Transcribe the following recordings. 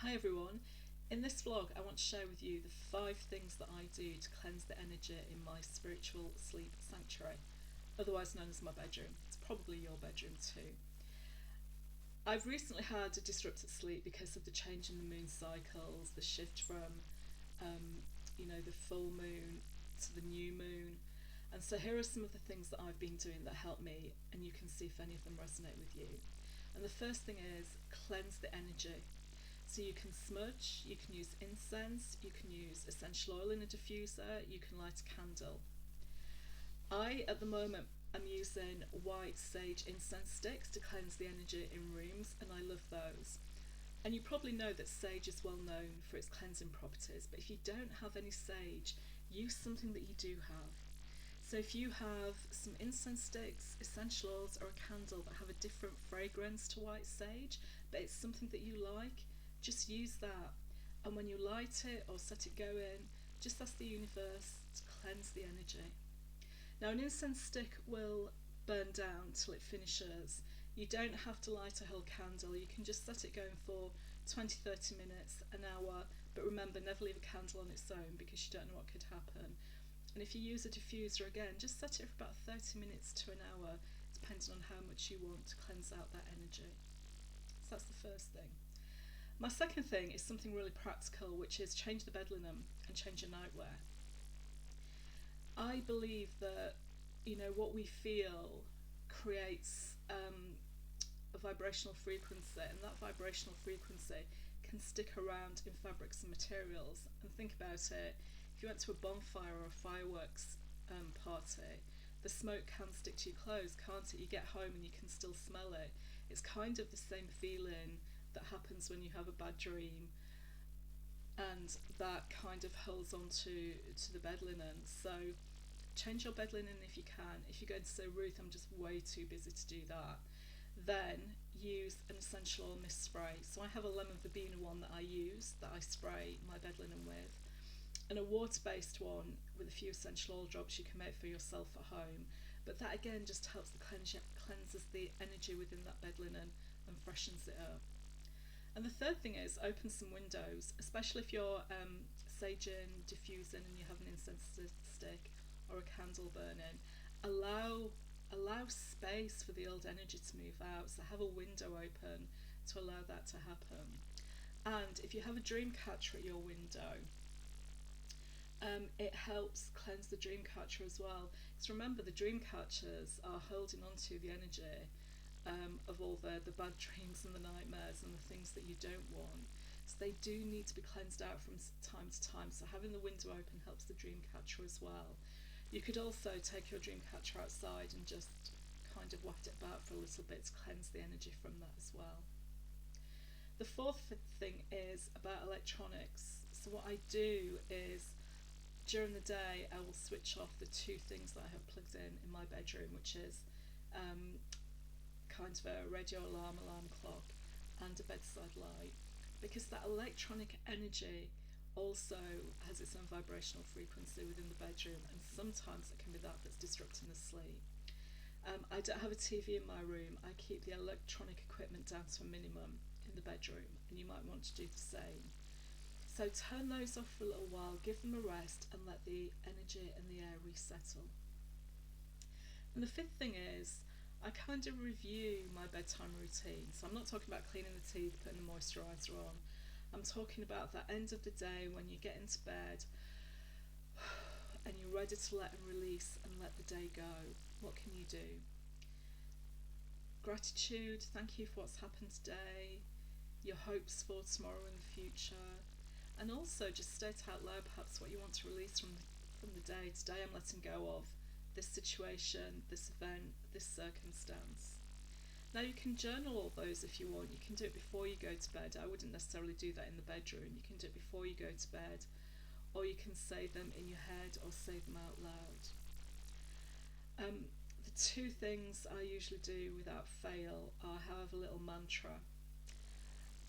Hi everyone. In this vlog, I want to share with you the 5 things that I do to cleanse the energy in my spiritual sleep sanctuary, otherwise known as my bedroom. It's probably your bedroom too. I've recently had a disrupted sleep because of the change in the moon cycles, the shift from, um, the full moon to the new moon. And so here are some of the things that I've been doing that help me, and you can see if any of them resonate with you. And the first thing is cleanse the energy. So you can smudge, you can use incense, you can use essential oil in a diffuser, you can light a candle. I, at the moment, am using white sage incense sticks to cleanse the energy in rooms, and I love those. And you probably know that sage is well known for its cleansing properties, but if you don't have any sage, use something that you do have. So if you have some incense sticks, essential oils, or a candle that have a different fragrance to white sage, but it's something that you like, just use that. And when you light it or set it going, just ask the universe to cleanse the energy. Now, an incense stick will burn down till it finishes. You don't have to light a whole candle, you can just set it going for 20-30 minutes, an hour, but remember, never leave a candle on its own because you don't know what could happen. And if you use a diffuser again, just set it for about 30 minutes to an hour, depending on how much you want to cleanse out that energy. So that's the first thing. My second thing is something really practical, which is change the bed linen and change your nightwear. I believe that what we feel creates a vibrational frequency, and that vibrational frequency can stick around in fabrics and materials. And think about it, if you went to a bonfire or a fireworks party, the smoke can stick to your clothes, can't it? You get home and you can still smell it. It's kind of the same feeling that happens when you have a bad dream, and that kind of holds on to the bed linen. So change your bed linen if you can. If you're going to say, Ruth, I'm just way too busy to do that, then use an essential oil mist spray. So I have a lemon verbena one that I use, that I spray my bed linen with, and a water-based one with a few essential oil drops you can make for yourself at home. But that again just helps cleanses the energy within that bed linen and freshens it up. And the third thing is open some windows, especially if you're saging, diffusing, and you have an incense stick or a candle burning. Allow space for the old energy to move out. So have a window open to allow that to happen. And if you have a dream catcher at your window, it helps cleanse the dream catcher as well. Because remember, the dream catchers are holding onto the energy of all the bad dreams and the nightmares and the things that you don't want. So they do need to be cleansed out from time to time. So having the window open helps the dream catcher as well. You could also take your dream catcher outside and just kind of waft it about for a little bit to cleanse the energy from that as well. The fourth thing is about electronics. So what I do is during the day I will switch off the 2 things that I have plugged in my bedroom, which is kind of a radio alarm clock and a bedside light, because that electronic energy also has its own vibrational frequency within the bedroom, and sometimes it can be that's disrupting the sleep. I don't have a TV in my room. I keep the electronic equipment down to a minimum in the bedroom, and you might want to do the same. So turn those off for a little while, give them a rest, and let the energy and the air resettle. And the fifth thing is, I kind of review my bedtime routine. So I'm not talking about cleaning the teeth, putting the moisturiser on. I'm talking about that end of the day when you get into bed and you're ready to let and release and let the day go. What can you do? Gratitude, thank you for what's happened today, your hopes for tomorrow and the future, and also just state out loud perhaps what you want to release from the day. Today I'm letting go of this situation, this event, this circumstance. Now you can journal all those if you want. You can do it before you go to bed. I wouldn't necessarily do that in the bedroom. You can do it before you go to bed, or you can say them in your head or say them out loud. The 2 things I usually do without fail are have a little mantra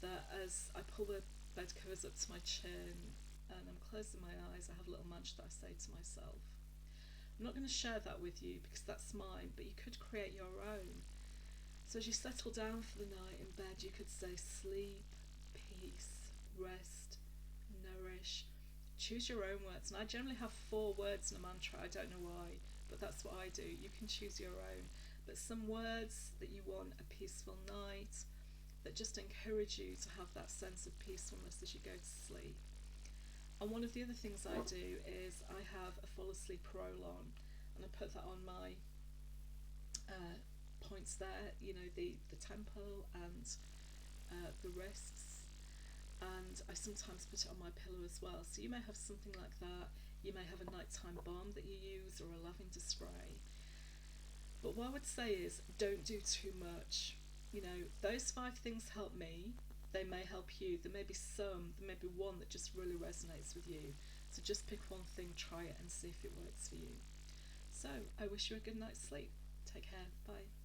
that as I pull the bed covers up to my chin and I'm closing my eyes, I have a little mantra that I say to myself. I'm not going to share that with you because that's mine, but you could create your own. So as you settle down for the night in bed, you could say sleep, peace, rest, nourish. Choose your own words. And I generally have 4 words in a mantra. I don't know why, but that's what I do. You can choose your own. But some words that you want: a peaceful night, that just encourage you to have that sense of peacefulness as you go to sleep. And one of the other things I do is I have a fall asleep roll on, and I put that on my points there, the temple and the wrists, and I sometimes put it on my pillow as well. So you may have something like that. You may have a nighttime balm that you use, or a lavender spray. But what I would say is, don't do too much. Those 5 things help me. They may help you. There may be one that just really resonates with you. So just pick one thing, try it, and see if it works for you. So I wish you a good night's sleep. Take care. Bye.